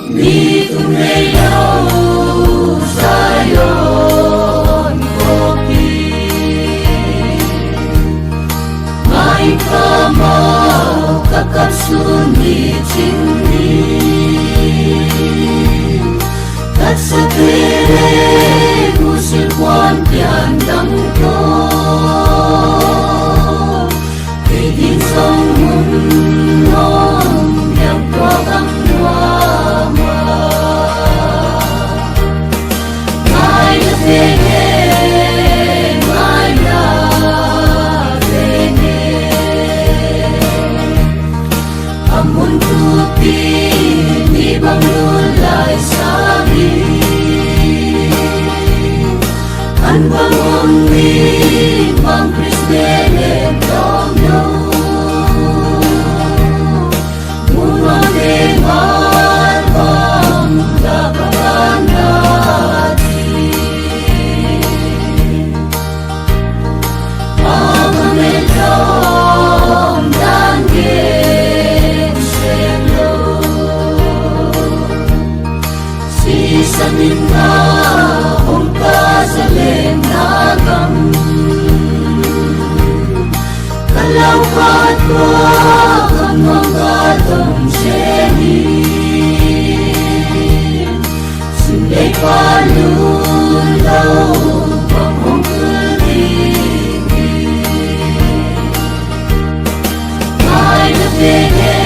Ni tumayaw sayon kopi May kamaw kakapsunit sindi Kat sa tere musilwan tiandang ko Higing sang mundong yang tuwakang wama May nabene, may nabene Amun tupi, ibang lulay sabi An bangon ni Mang Kristene Domno Muna dengar bang dapat nadi Amanelom dan genselo Sisa minna om kasaleng nagam Kalau katwa ang magatong seni Sindai palulaw pangong kelingi May nabene,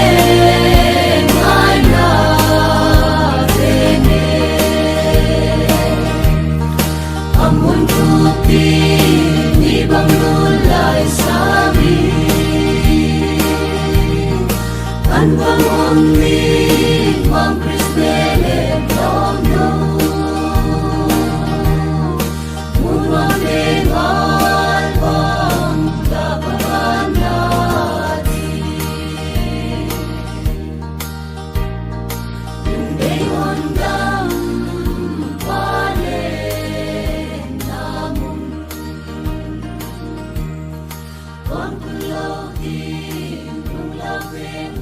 may nabene Amun tupi, ibang lulay sabi An bangon ni Mang Kristene Domno Muna dengar bang dapat nadi Yung deyon dam palen namun Wan kulaw din kung labing